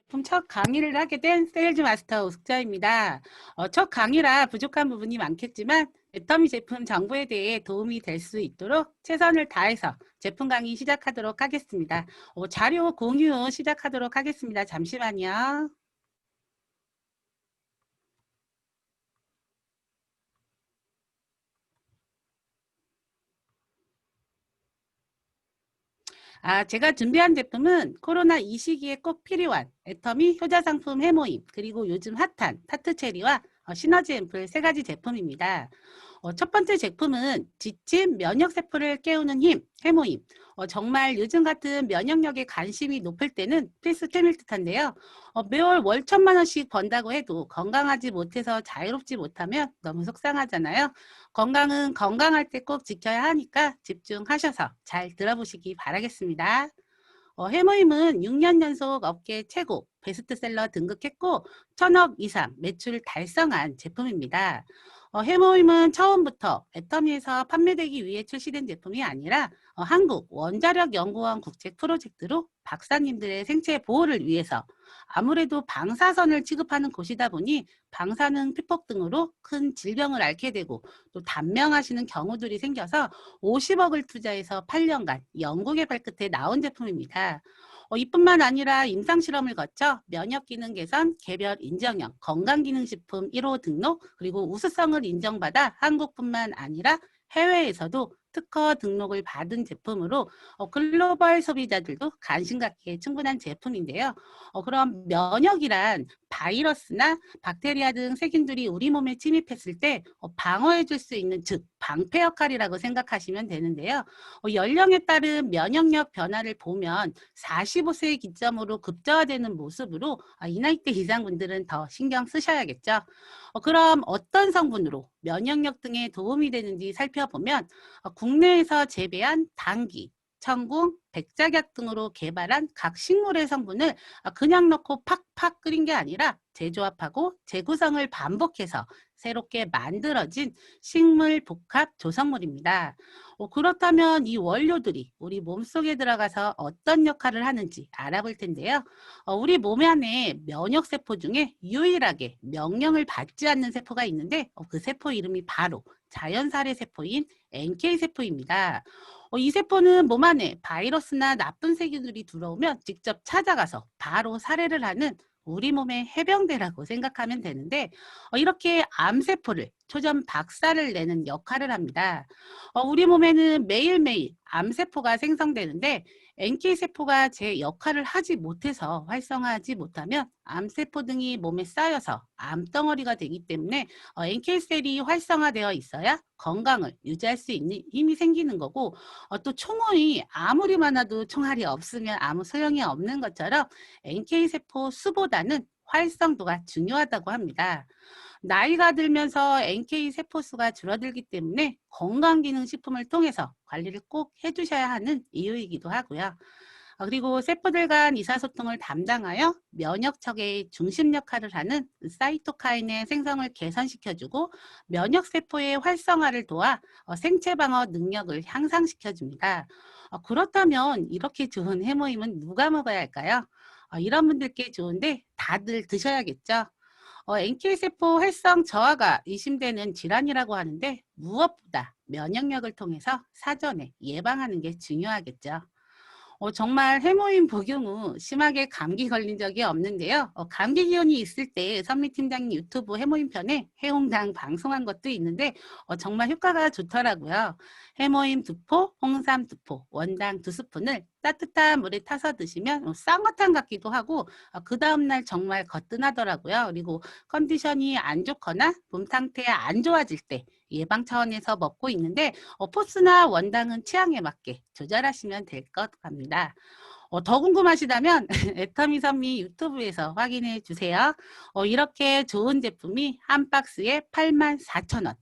제품 첫 강의를 하게 된 세일즈 마스터 우숙자입니다. 첫 강의라 부족한 부분이 많겠지만 애터미 제품 정보에 대해 도움이 될 수 있도록 최선을 다해서 제품 강의 시작하도록 하겠습니다. 자료 공유 시작하도록 하겠습니다. 잠시만요. 제가 준비한 제품은 코로나 이 시기에 꼭 필요한 애터미 효자 상품 해모임, 그리고 요즘 핫한 타트체리와 시너지 앰플 3가지 제품입니다. 첫 번째 제품은 지친 면역세포를 깨우는 힘, 해모임. 정말 요즘 같은 면역력에 관심이 높을 때는 필수템일 듯한데요. 매월 월 1,000만 원씩 번다고 해도 건강하지 못해서 자유롭지 못하면 너무 속상하잖아요. 건강은 건강할 때 꼭 지켜야 하니까 집중하셔서 잘 들어보시기 바라겠습니다. 해모임은 6년 연속 업계 최고 베스트셀러 등극했고 1,000억 이상 매출 달성한 제품입니다. 해모임은 처음부터 애터미에서 판매되기 위해 출시된 제품이 아니라 한국원자력연구원 국제 프로젝트로 박사님들의 생체 보호를 위해서, 아무래도 방사선을 취급하는 곳이다 보니 방사능 피폭 등으로 큰 질병을 앓게 되고 또 단명하시는 경우들이 생겨서 50억을 투자해서 8년간 연구개발 끝에 나온 제품입니다. 이뿐만 아니라 임상실험을 거쳐 면역기능 개선, 개별 인정형, 건강기능식품 1호 등록, 그리고 우수성을 인정받아 한국뿐만 아니라 해외에서도 특허 등록을 받은 제품으로 글로벌 소비자들도 관심 갖기에 충분한 제품인데요. 그럼 면역이란 바이러스나 박테리아 등 세균들이 우리 몸에 침입했을 때 방어해 줄 수 있는, 즉 방패 역할이라고 생각하시면 되는데요. 연령에 따른 면역력 변화를 보면 45세 기점으로 급저하되는 모습으로 이 나이대 이상 분들은 더 신경 쓰셔야겠죠. 그럼 어떤 성분으로 면역력 등에 도움이 되는지 살펴보면 국내에서 재배한 당귀, 청궁, 백작약 등으로 개발한 각 식물의 성분을 그냥 넣고 팍팍 끓인 게 아니라 재조합하고 재구성을 반복해서 새롭게 만들어진 식물 복합 조성물입니다. 그렇다면 이 원료들이 우리 몸속에 들어가서 어떤 역할을 하는지 알아볼 텐데요. 우리 몸 안에 면역세포 중에 유일하게 명령을 받지 않는 세포가 있는데 그 세포 이름이 바로 자연살해 세포인 NK세포입니다. 이 세포는 몸 안에 바이러스나 나쁜 세균들이 들어오면 직접 찾아가서 바로 살해를 하는 우리 몸의 해병대라고 생각하면 되는데, 이렇게 암세포를 초전 박살을 내는 역할을 합니다. 우리 몸에는 매일매일 암세포가 생성되는데 NK세포가 제 역할을 하지 못해서 활성화하지 못하면 암세포 등이 몸에 쌓여서 암덩어리가 되기 때문에 NK셀이 활성화되어 있어야 건강을 유지할 수 있는 힘이 생기는 거고, 또 총알이 아무리 많아도 총알이 없으면 아무 소용이 없는 것처럼 NK세포 수보다는 활성도가 중요하다고 합니다. 나이가 들면서 NK 세포수가 줄어들기 때문에 건강기능식품을 통해서 관리를 꼭 해주셔야 하는 이유이기도 하고요. 그리고 세포들 간 의사소통을 담당하여 면역체계의 중심 역할을 하는 사이토카인의 생성을 개선시켜주고 면역세포의 활성화를 도와 생체 방어 능력을 향상시켜줍니다. 그렇다면 이렇게 좋은 해모임은 누가 먹어야 할까요? 이런 분들께 좋은데 다들 드셔야겠죠. NK세포 활성 저하가 의심되는 질환이라고 하는데 무엇보다 면역력을 통해서 사전에 예방하는 게 중요하겠죠. 정말 해모임 복용 후 심하게 감기 걸린 적이 없는데요. 감기 기운이 있을 때 선미 팀장님 유튜브 해모임 편에 해홍당 방송한 것도 있는데 정말 효과가 좋더라고요. 해모임 2포, 홍삼 2포, 원당 2스푼을 따뜻한 물에 타서 드시면 쌍화탕 같기도 하고 그 다음날 정말 거뜬하더라고요. 그리고 컨디션이 안 좋거나 몸 상태 안 좋아질 때 예방 차원에서 먹고 있는데 포스나 원당은 취향에 맞게 조절하시면 될 것 같습니다. 더 궁금하시다면 애터미 선미 유튜브에서 확인해 주세요. 이렇게 좋은 제품이 한 박스에 84,000원,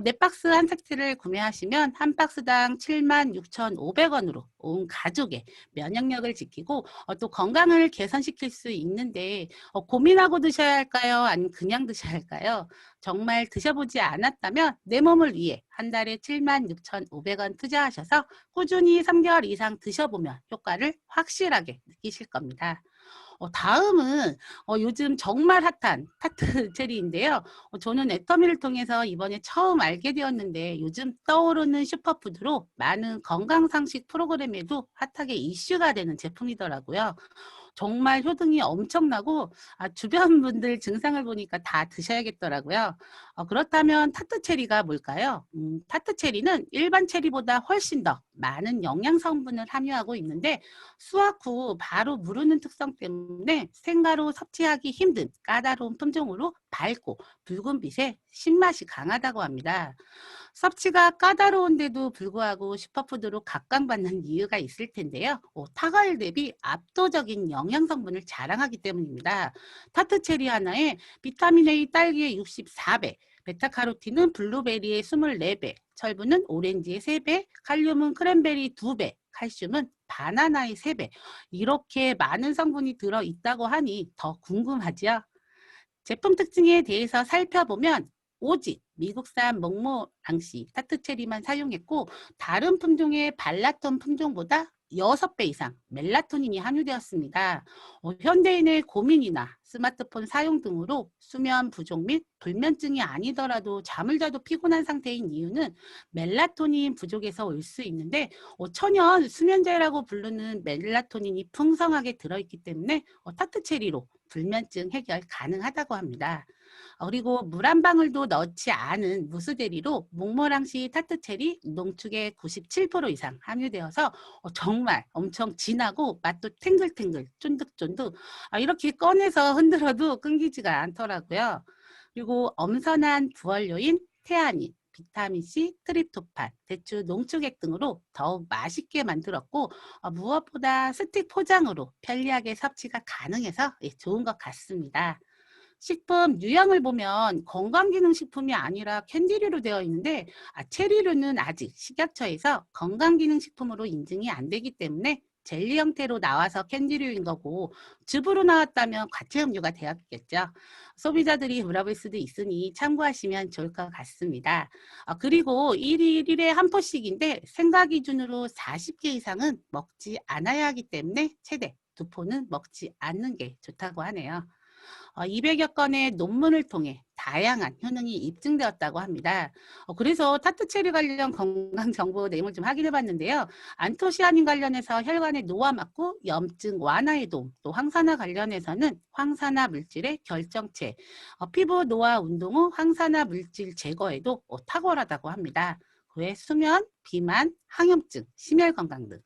네 박스 한 세트를 구매하시면 한 박스당 76,500원으로 온 가족의 면역력을 지키고 또 건강을 개선시킬 수 있는데 고민하고 드셔야 할까요? 아니면 그냥 드셔야 할까요? 정말 드셔보지 않았다면 내 몸을 위해 한 달에 76,500원 투자하셔서 꾸준히 3개월 이상 드셔보면 효과를 확실하게 느끼실 겁니다. 다음은 요즘 정말 핫한 타트 체리인데요. 저는 애터미를 통해서 이번에 처음 알게 되었는데 요즘 떠오르는 슈퍼푸드로 많은 건강상식 프로그램에도 핫하게 이슈가 되는 제품이더라고요. 정말 효능이 엄청나고 주변 분들 증상을 보니까 다 드셔야겠더라고요. 그렇다면 타트 체리가 뭘까요? 타트 체리는 일반 체리보다 훨씬 더 많은 영양 성분을 함유하고 있는데 수확 후 바로 무르는 특성 때문에 생가로 섭취하기 힘든 까다로운 품종으로 밝고 붉은빛에 신맛이 강하다고 합니다. 섭취가 까다로운데도 불구하고 슈퍼푸드로 각광받는 이유가 있을 텐데요. 타과일 대비 압도적인 영양 성분을 자랑하기 때문입니다. 타트 체리 하나에 비타민 A 딸기의 64배, 베타카로틴은 블루베리의 24배, 철분은 오렌지의 3배, 칼륨은 크랜베리 2배, 칼슘은 바나나의 3배. 이렇게 많은 성분이 들어있다고 하니 더 궁금하지요? 제품 특징에 대해서 살펴보면 오직 미국산 목모랑씨 타트체리만 사용했고 다른 품종의 발라톤 품종보다 6배 이상 멜라토닌이 함유되었습니다. 현대인의 고민이나 스마트폰 사용 등으로 수면 부족 및 불면증이 아니더라도 잠을 자도 피곤한 상태인 이유는 멜라토닌 부족에서 올 수 있는데 천연 수면제라고 부르는 멜라토닌이 풍성하게 들어있기 때문에 타트체리로 불면증 해결 가능하다고 합니다. 그리고 물 한 방울도 넣지 않은 무스데리로 목모랑씨 타트체리 농축의 97% 이상 함유되어서 정말 엄청 진하고 맛도 탱글탱글 쫀득쫀득 이렇게 꺼내서 흔들어도 끊기지가 않더라고요. 그리고 엄선한 부원료인 태아닌, 비타민C, 트립토판, 대추 농축액 등으로 더욱 맛있게 만들었고 무엇보다 스틱 포장으로 편리하게 섭취가 가능해서 좋은 것 같습니다. 식품 유형을 보면 건강기능식품이 아니라 캔디류로 되어 있는데 체리류는 아직 식약처에서 건강기능식품으로 인증이 안 되기 때문에 젤리 형태로 나와서 캔디류인 거고 즙으로 나왔다면 과체 음료가 되었겠죠. 소비자들이 물어볼 수도 있으니 참고하시면 좋을 것 같습니다. 그리고 1일 1회 한 포씩인데 생가 기준으로 40개 이상은 먹지 않아야 하기 때문에 최대 2포는 먹지 않는 게 좋다고 하네요. 200여 건의 논문을 통해 다양한 효능이 입증되었다고 합니다. 그래서 타트체리 관련 건강정보 내용을 좀 확인해 봤는데요. 안토시아닌 관련해서 혈관의 노화 막고 염증 완화에 도움, 또 황산화 관련해서는 황산화 물질의 결정체, 피부 노화 운동 후 황산화 물질 제거에도 탁월하다고 합니다. 그 외 수면, 비만, 항염증, 심혈 건강 등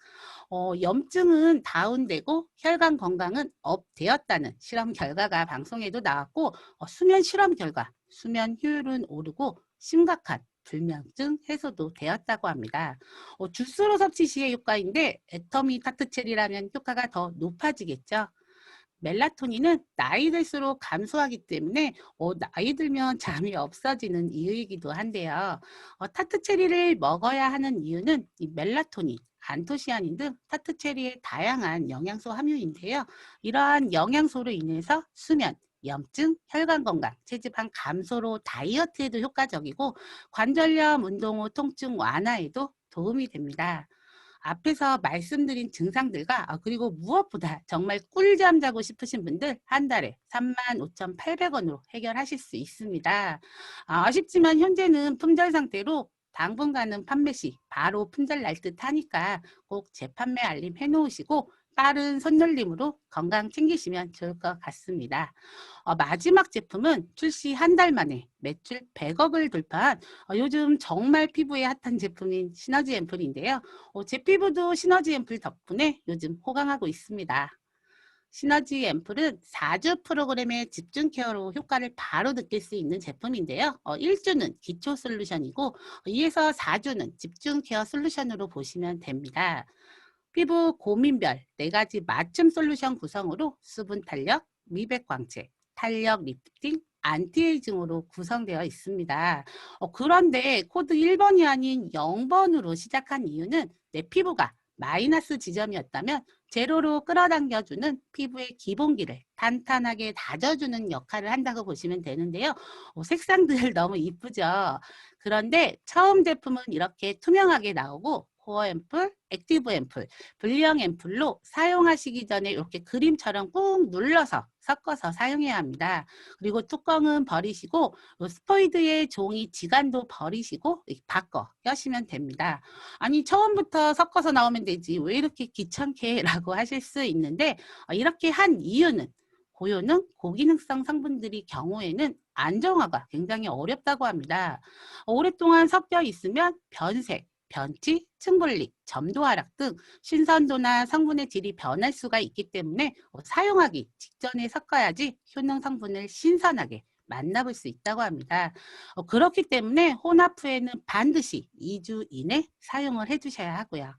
염증은 다운되고 혈관 건강은 업되었다는 실험 결과가 방송에도 나왔고 수면 실험 결과 수면 효율은 오르고 심각한 불면증 해소도 되었다고 합니다. 주스로 섭취 시의 효과인데 애터미 타트체리라면 효과가 더 높아지겠죠. 멜라토닌은 나이 들수록 감소하기 때문에 나이 들면 잠이 없어지는 이유이기도 한데요. 타트체리를 먹어야 하는 이유는 이 멜라토닌, 안토시아닌 등 타트체리의 다양한 영양소 함유인데요. 이러한 영양소로 인해서 수면, 염증, 혈관 건강, 체지방 감소로 다이어트에도 효과적이고 관절염, 운동 후 통증 완화에도 도움이 됩니다. 앞에서 말씀드린 증상들과 그리고 무엇보다 정말 꿀잠 자고 싶으신 분들 한 달에 35,800원으로 해결하실 수 있습니다. 아쉽지만 현재는 품절 상태로 당분간은 판매 시 바로 품절 날 듯 하니까 꼭 재판매 알림 해놓으시고 빠른 손놀림으로 건강 챙기시면 좋을 것 같습니다. 마지막 제품은 출시 한 달 만에 매출 100억을 돌파한 요즘 정말 피부에 핫한 제품인 시너지 앰플인데요. 제 피부도 시너지 앰플 덕분에 요즘 호강하고 있습니다. 시너지 앰플은 4주 프로그램의 집중 케어로 효과를 바로 느낄 수 있는 제품인데요. 1주는 기초 솔루션이고 2에서 4주는 집중 케어 솔루션으로 보시면 됩니다. 피부 고민별 4가지 맞춤 솔루션 구성으로 수분 탄력, 미백 광채, 탄력 리프팅, 안티에이징으로 구성되어 있습니다. 그런데 코드 1번이 아닌 0번으로 시작한 이유는 내 피부가 마이너스 지점이었다면 제로로 끌어당겨주는 피부의 기본기를 탄탄하게 다져주는 역할을 한다고 보시면 되는데요. 색상들 너무 이쁘죠? 그런데 처음 제품은 이렇게 투명하게 나오고 코어 앰플, 액티브 앰플, 분리형 앰플로 사용하시기 전에 이렇게 그림처럼 꾹 눌러서 섞어서 사용해야 합니다. 그리고 뚜껑은 버리시고 스포이드의 종이 지간도 버리시고 바꿔 껴시면 됩니다. 아니 처음부터 섞어서 나오면 되지 왜 이렇게 귀찮게 라고 하실 수 있는데 이렇게 한 이유는 고효능, 고기능성 성분들이 경우에는 안정화가 굉장히 어렵다고 합니다. 오랫동안 섞여 있으면 변색, 변티, 층분리, 점도 하락 등 신선도나 성분의 질이 변할 수가 있기 때문에 사용하기 직전에 섞어야지 효능 성분을 신선하게 만나볼 수 있다고 합니다. 그렇기 때문에 혼합 후에는 반드시 2주 이내 사용을 해주셔야 하고요.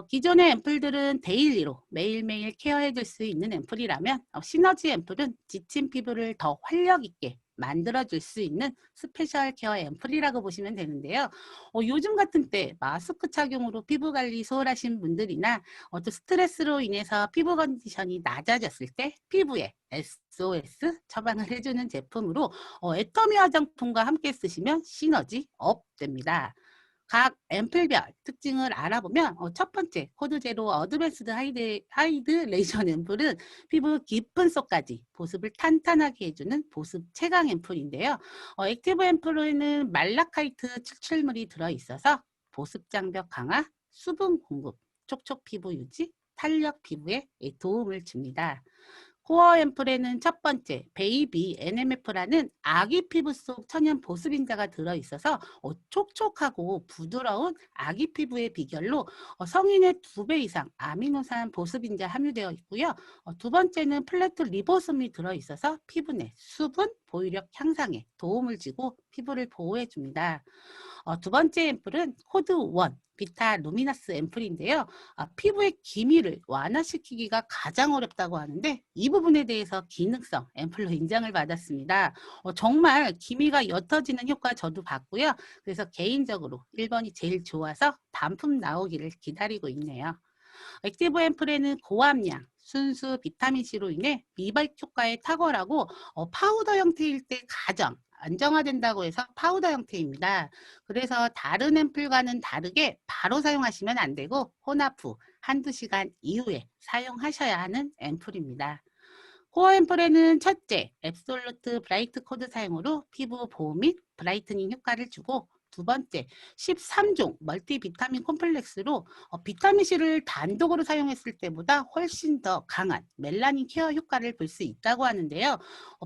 기존의 앰플들은 데일리로 매일매일 케어해 줄 수 있는 앰플이라면 시너지 앰플은 지친 피부를 더 활력 있게 만들어 줄 수 있는 스페셜 케어 앰플이라고 보시면 되는데요. 요즘 같은 때 마스크 착용으로 피부 관리 소홀하신 분들이나 또 스트레스로 인해서 피부 컨디션이 낮아졌을 때 피부에 SOS 처방을 해주는 제품으로 애터미 화장품과 함께 쓰시면 시너지 업 됩니다. 각 앰플별 특징을 알아보면 첫 번째 코드 제로 어드밴스드 하이드 레이션 앰플은 피부 깊은 속까지 보습을 탄탄하게 해주는 보습 채광 앰플인데요. 액티브 앰플에는 말라카이트 추출물이 들어있어서 보습 장벽 강화, 수분 공급, 촉촉 피부 유지, 탄력 피부에 도움을 줍니다. 코어 앰플에는 첫 번째 베이비 NMF라는 아기 피부 속 천연 보습인자가 들어있어서 촉촉하고 부드러운 아기 피부의 비결로 성인의 2배 이상 아미노산 보습인자 함유되어 있고요. 두 번째는 플래트 리보솜이 들어있어서 피부 내 수분 보유력 향상에 도움을 주고 피부를 보호해 줍니다. 두 번째 앰플은 코드 1 비타 루미너스 앰플인데요. 피부의 기미를 완화시키기가 가장 어렵다고 하는데 이 부분에 대해서 기능성 앰플로 인정을 받았습니다. 정말 기미가 옅어지는 효과 저도 봤고요. 그래서 개인적으로 1번이 제일 좋아서 반품 나오기를 기다리고 있네요. 액티브 앰플에는 고함량 순수 비타민C로 인해 미백 효과에 탁월하고 파우더 형태일 때 가장 안정화된다고 해서 파우더 형태입니다. 그래서 다른 앰플과는 다르게 바로 사용하시면 안 되고 혼합 후 한두 시간 이후에 사용하셔야 하는 앰플입니다. 코어 앰플에는 첫째, 앱솔루트 브라이트 코드 사용으로 피부 보호 및 브라이트닝 효과를 주고 두 번째, 13종 멀티비타민 콤플렉스로 비타민C를 단독으로 사용했을 때보다 훨씬 더 강한 멜라닌 케어 효과를 볼 수 있다고 하는데요.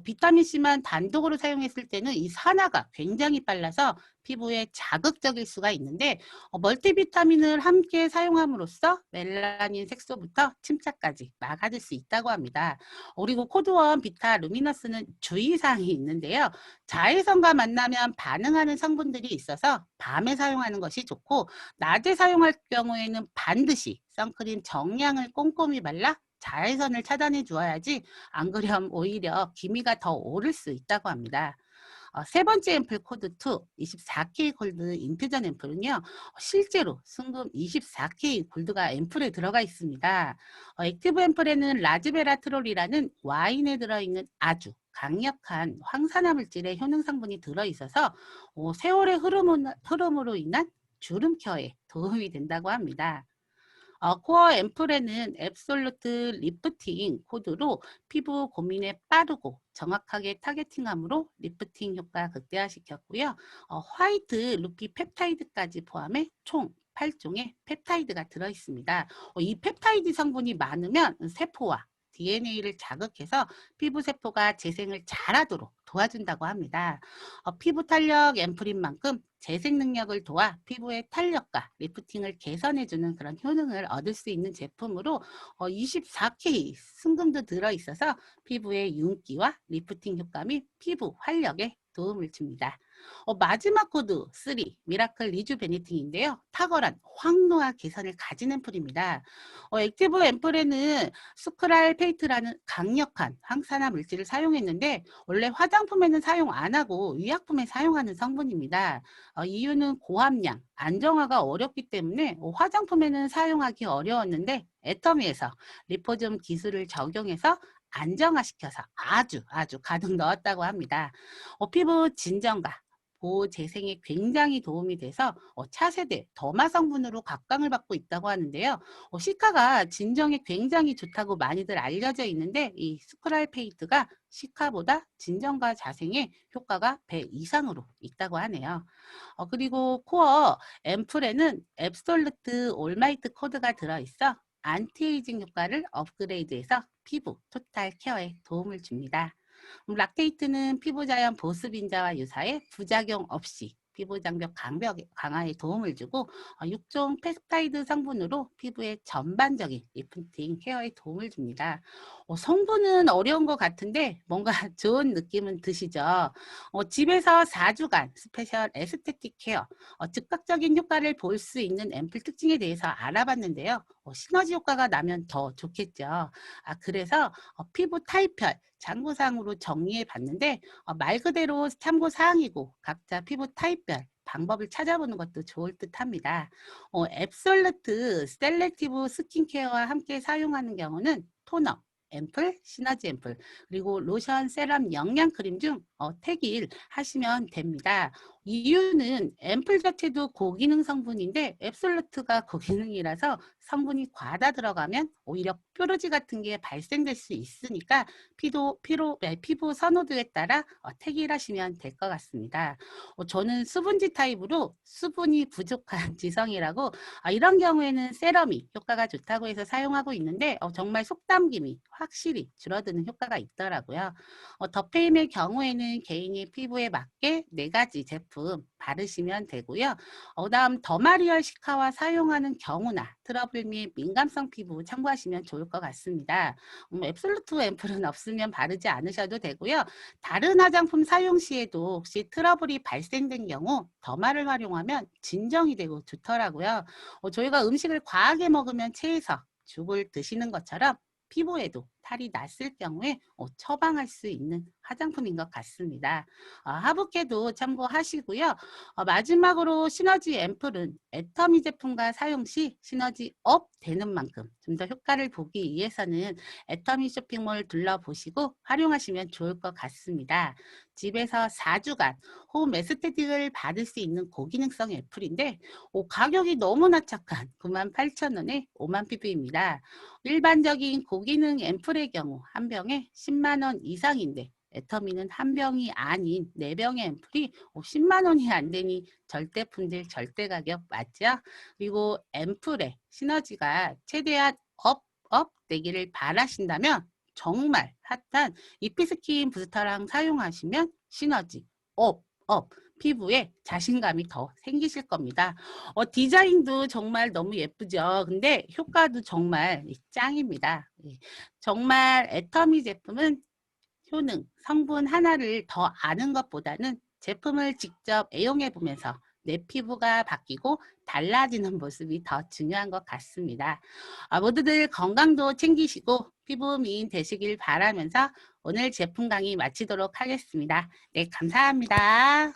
비타민C만 단독으로 사용했을 때는 이 산화가 굉장히 빨라서 피부에 자극적일 수가 있는데 멀티비타민을 함께 사용함으로써 멜라닌 색소부터 침착까지 막아줄 수 있다고 합니다. 그리고 코드원 비타 루미너스는 주의사항이 있는데요. 자외선과 만나면 반응하는 성분들이 있어서 밤에 사용하는 것이 좋고 낮에 사용할 경우에는 반드시 선크림 정량을 꼼꼼히 발라 자외선을 차단해 주어야지 안 그럼 오히려 기미가 더 오를 수 있다고 합니다. 세 번째 앰플 코드 2, 24K 골드 인퓨전 앰플은요. 실제로 순금 24K 골드가 앰플에 들어가 있습니다. 액티브 앰플에는 라즈베라트롤이라는 와인에 들어있는 아주 강력한 황산화 물질의 효능 성분이 들어있어서 세월의 흐름으로 인한 주름 케어에 도움이 된다고 합니다. 코어 앰플에는 앱솔루트 리프팅 코드로 피부 고민에 빠르고 정확하게 타겟팅함으로 리프팅 효과 극대화시켰고요. 화이트 루피 펩타이드까지 포함해 총 8종의 펩타이드가 들어있습니다. 이 펩타이드 성분이 많으면 세포와 DNA를 자극해서 피부 세포가 재생을 잘하도록 도와준다고 합니다. 피부 탄력 앰플인 만큼 재생 능력을 도와 피부의 탄력과 리프팅을 개선해주는 그런 효능을 얻을 수 있는 제품으로 24K 순금도 들어있어서 피부의 윤기와 리프팅 효과 및 피부 활력에 도움을 줍니다. 마지막 코드 3 미라클 리주베니팅인데요. 탁월한 황노화 개선을 가진 앰플입니다. 액티브 앰플에는 스크랄페이트라는 강력한 항산화 물질을 사용했는데 원래 화장품에는 사용 안 하고 의약품에 사용하는 성분입니다. 이유는 고함량, 안정화가 어렵기 때문에 화장품에는 사용하기 어려웠는데 애터미에서 리포즘 기술을 적용해서 안정화시켜서 아주 가득 넣었다고 합니다. 피부 진정과 보호 재생에 굉장히 도움이 돼서 차세대 더마 성분으로 각광을 받고 있다고 하는데요. 시카가 진정에 굉장히 좋다고 많이들 알려져 있는데 이 스크랄페이트가 시카보다 진정과 자생에 효과가 배 이상으로 있다고 하네요. 그리고 코어 앰플에는 앱솔루트 올마이트 코드가 들어있어 안티에이징 효과를 업그레이드해서 피부 토탈 케어에 도움을 줍니다. 락테이트는 피부 자연 보습 인자와 유사해 부작용 없이 피부 장벽 강화에 도움을 주고 6종 펩타이드 성분으로 피부의 전반적인 리프팅 케어에 도움을 줍니다. 성분은 어려운 것 같은데 뭔가 좋은 느낌은 드시죠? 집에서 4주간 스페셜 에스테틱 케어, 즉각적인 효과를 볼 수 있는 앰플 특징에 대해서 알아봤는데요. 시너지 효과가 나면 더 좋겠죠. 그래서 피부 타입별, 장부상으로 정리해 봤는데 말 그대로 참고 사항이고 각자 피부 타입별 방법을 찾아보는 것도 좋을 듯 합니다. 앱솔루트 셀렉티브 스킨케어와 함께 사용하는 경우는 토너, 앰플, 시너지 앰플, 그리고 로션, 세럼, 영양크림 중 택일 하시면 됩니다. 이유는 앰플 자체도 고기능 성분인데 앱솔루트가 고기능이라서 성분이 과다 들어가면 오히려 뾰루지 같은 게 발생될 수 있으니까 피부 선호도에 따라 택일하시면 될 것 같습니다. 저는 수분지 타입으로 수분이 부족한 지성이라고 이런 경우에는 세럼이 효과가 좋다고 해서 사용하고 있는데 정말 속담김이 확실히 줄어드는 효과가 있더라고요. 더페임의 경우에는 개인의 피부에 맞게 4가지 제품 바르시면 되고요. 다음 더마리얼 시카와 사용하는 경우나 트러블 및 민감성 피부 참고하시면 좋을 것 같습니다. 앱솔루트 앰플은 없으면 바르지 않으셔도 되고요. 다른 화장품 사용 시에도 혹시 트러블이 발생된 경우 더마를 활용하면 진정이 되고 좋더라고요. 저희가 음식을 과하게 먹으면 체해서 죽을 드시는 것처럼 피부에도 탈이 났을 경우에 처방할 수 있는 화장품인 것 같습니다. 하부캐도 참고하시고요. 마지막으로 시너지 앰플은 애터미 제품과 사용 시 시너지 업 되는 만큼 좀 더 효과를 보기 위해서는 애터미 쇼핑몰 둘러보시고 활용하시면 좋을 것 같습니다. 집에서 4주간 홈 에스테틱을 받을 수 있는 고기능성 애플인데 가격이 너무나 착한 98,000원에 5만 pp입니다. 일반적인 고기능 앰플의 경우 한 병에 10만 원 이상인데 애터미는 한 병이 아닌 4병의 앰플이 10만 원이 안 되니 절대 품질 절대 가격 맞죠? 그리고 앰플의 시너지가 최대한 업 되기를 바라신다면 정말 핫한 이피스킨 부스터랑 사용하시면 시너지 업 피부에 자신감이 더 생기실 겁니다. 디자인도 정말 너무 예쁘죠. 근데 효과도 정말 짱입니다. 정말 애터미 제품은 효능, 성분 하나를 더 아는 것보다는 제품을 직접 애용해 보면서 내 피부가 바뀌고 달라지는 모습이 더 중요한 것 같습니다. 모두들 건강도 챙기시고 피부 미인 되시길 바라면서 오늘 제품 강의 마치도록 하겠습니다. 네, 감사합니다.